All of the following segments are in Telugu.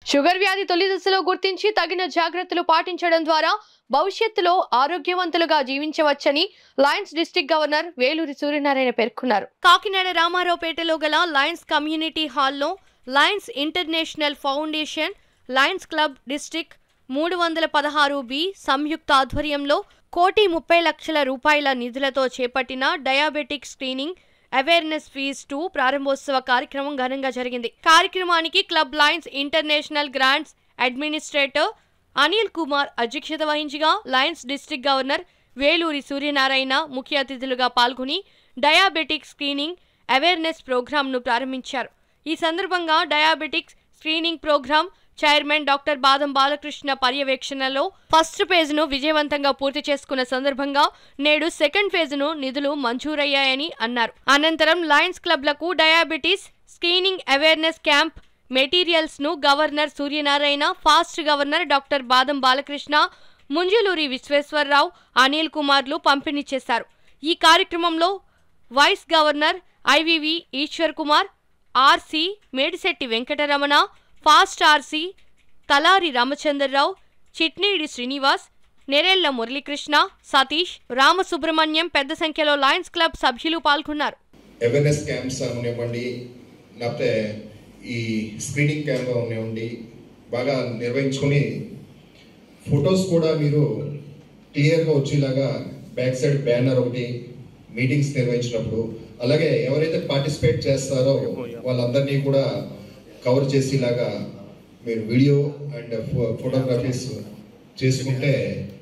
షుగర్ వ్యాధి తొలి దశలో గుర్తించి తగిన జాగ్రత్తలు పాటించడం ద్వారా భవిష్యత్తులో ఆరోగ్యవంతులుగా జీవించవచ్చని Lions district governor Veluri Suryanarayana పేర్కొన్నారు. కాకినాడ రామారావుపేటలో గల లయన్స్ కమ్యూనిటీ హాల్లో Lions International foundation, Lions club district 316B సంయుక్త ఆధ్వర్యంలో 1,30,00,000 రూపాయల నిధులతో చేపట్టిన డయాబెటిక్ స్క్రీనింగ్ అవేర్నెస్ ఫీజ్ 2 ప్రారంభోత్సవ కార్యక్రమం ఘనంగా జరిగింది. కార్యక్రమానికి club Lions international grants administrator Anil Kumar అధ్యక్షత వహించగా Lions district governor Veluri Suryanarayana ముఖ్య అతిథులుగా పాల్గొని డయాబెటిక్ స్క్రీనింగ్ అవేర్నెస్ ప్రోగ్రాంను ప్రారంభించారు. ఈ సందర్భంగా diabetic screening program chairman doctor Badam Balakrishna పర్యవేక్షణలో ఫస్ట్ ఫేజ్ను విజయవంతంగా పూర్తి చేసుకున్న సందర్భంగా నేడు సెకండ్ ఫేజ్ను నిధులు మంజూరయ్యాయని అన్నారు. అనంతరం లయన్స్ క్లబ్లకు diabetes screening awareness camp materials ను governor Suryanarayana, past governor doctor Badam Balakrishna, Munjuluri Visweswara Rao, Anil కుమార్లు పంపిణీ చేశారు. ఈ కార్యక్రమంలో vice governor IVV Eswar Kumar, RC Medisetti Venkataramana, past RC Talari Ramachandrarao, Chitneedi Srinivas, Nerella Muralikrishna, Satish, Ramasubrahmanyam పెద్ద సంఖ్యలో లయన్స్ క్లబ్ సభ్యులు పాల్గొన్నారు. అవేర్నెస్ క్యాంప్స్ అవనివ్వండి, లేకపోతే ఈ స్క్రీనింగ్ క్యాంప్ అవనివ్వండి, బాగా నిర్వహించుకొని ఫొటోస్ కూడా మీరు క్లియర్గా వచ్చేలాగా బ్యాక్ సైడ్ బ్యానర్ ఒకటి మీటింగ్స్ నిర్వహించినప్పుడు, అలాగే ఎవరైతే పార్టిసిపేట్ చేస్తారో వాళ్ళందరినీ కూడా కవర్ చేసేలాగా మీరు వీడియో అండ్ ఫోటోగ్రఫీస్ చేసుకుంటే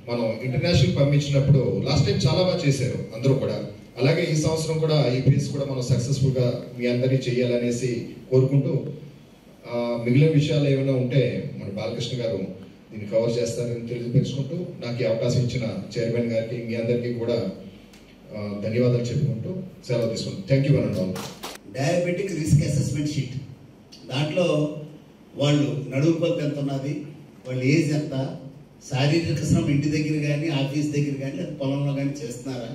మనం ఇంటర్నేషనల్ పంపించినప్పుడు లాస్ట్ టైం చాలా బాగా చేశారు అందరూ కూడా. అలాగే ఈ సంవత్సరం కూడా ఈ ఫేజ్ కూడా మనం సక్సెస్ఫుల్గా మీ అందరినీ చేయాలనేసి కోరుకుంటూ, మిగిలిన విషయాలు ఏమైనా ఉంటే మన బాలకృష్ణ గారు దీన్ని కవర్ చేస్తారని తెలియపరుచుకుంటూ, నాకు ఈ అవకాశం ఇచ్చిన చైర్మన్ గారికి మీ అందరికీ కూడా ధన్యవాదాలు చెప్పుకుంటూ సెలవు తీసుకుంటాం. థ్యాంక్ యూ అనండి. డయాబెటిక్ రిస్క్ అసెస్మెంట్ షీట్, దాంట్లో వాళ్ళు నడుము కొలత ఎంత ఉన్నది, వాళ్ళ ఏజ్ ఎంత, శారీరక శ్రమ ఇంటి దగ్గర కానీ ఆఫీస్ దగ్గర కానీ పొలంలో కానీ చేస్తున్నారా,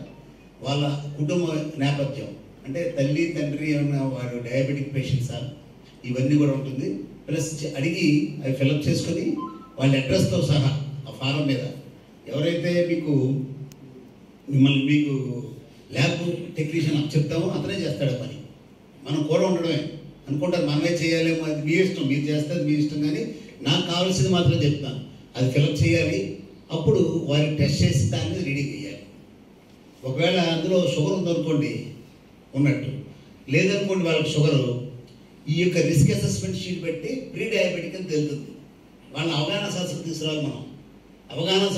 వాళ్ళ కుటుంబ నేపథ్యం అంటే తల్లి తండ్రి ఏమైనా వాడు డయాబెటిక్ పేషెంట్సా, ఇవన్నీ కూడా ఉంటుంది. ప్లస్ అడిగి అవి ఫిలప్ చేసుకొని వాళ్ళ అడ్రస్తో సహా ఆ ఫారం మీద ఎవరైతే మీకు ల్యాబ్ టెక్నీషియన్ చెప్తామో అతనే చేస్తాడు పని. మనం కూడా ఉండడమే అనుకుంటారు, మనమే చేయాలేమో, అది మీ ఇష్టం, మీరు చేస్తారు మీ ఇష్టం, కానీ నాకు కావాల్సింది మాత్రం చెప్తాను, అది ఫిలప్ చేయాలి. అప్పుడు వారికి టెస్ట్ చేసి దాన్ని రెడీ చేయాలి. ఒకవేళ అందులో షుగర్ ఉందనుకోండి ఉన్నట్టు, లేదనుకోండి వాళ్ళకి షుగరు, ఈ యొక్క రిస్క్ అసెస్మెంట్ షీట్ పెట్టి ప్రీ డయాబెటిక్ అని తెలుస్తుంది. వాళ్ళని అవగాహన సదస్సుకు తీసుకురావాలి. మనం అవగాహన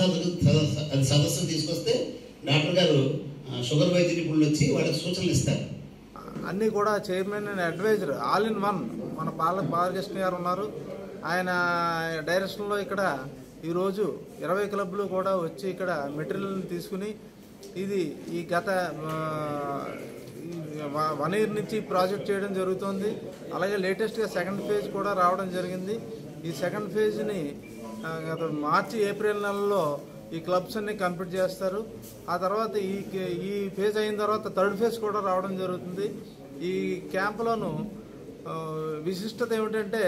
సదస్సు తీసుకొస్తే డాక్టర్ గారు షుగర్ వైద్య నిపుణులు వచ్చి వాళ్ళకి సూచనలు ఇస్తారు. అన్నీ కూడా chairman and advisor all in one మన బాలకృష్ణ గారు ఉన్నారు. ఆయన డైరెక్షన్లో ఇక్కడ ఈరోజు 20 క్లబ్లు కూడా వచ్చి ఇక్కడ మెటీరియల్ని తీసుకుని ఇది ఈ గత 1 year నుంచి ప్రాజెక్ట్ చేయడం జరుగుతుంది. అలాగే లేటెస్ట్గా సెకండ్ ఫేజ్ కూడా రావడం జరిగింది. ఈ సెకండ్ ఫేజ్ని గత మార్చి ఏప్రిల్ నెలలో ఈ క్లబ్స్ అన్ని కంప్లీట్ చేస్తారు. ఆ తర్వాత ఈ ఫేజ్ అయిన తర్వాత థర్డ్ ఫేజ్ కూడా రావడం జరుగుతుంది. ఈ క్యాంపులోను విశిష్టత ఏమిటంటే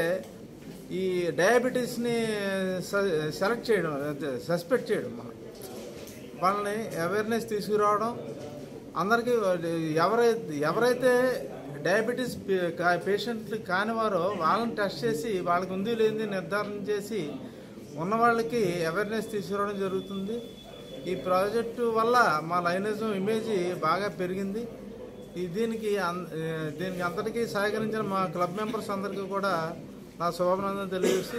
ఈ డయాబెటీస్ని సెలెక్ట్ చేయడం, సస్పెక్ట్ చేయడం, వాళ్ళని అవేర్నెస్ తీసుకురావడం, అందరికీ ఎవరైతే డయాబెటీస్ పేషెంట్లు కానివారో వాళ్ళని టెస్ట్ చేసి వాళ్ళకి ఉంది లేనిది నిర్ధారణ చేసి ఉన్న వాళ్ళకి అవేర్నెస్ తీసుకురావడం జరుగుతుంది. ఈ ప్రాజెక్టు వల్ల మా లయనిజం ఇమేజ్ బాగా పెరిగింది. దీనికి అంతటికీ సహకరించిన మా క్లబ్ మెంబర్స్ అందరికీ కూడా నా శుభాభినందనలు తెలియజేస్తూ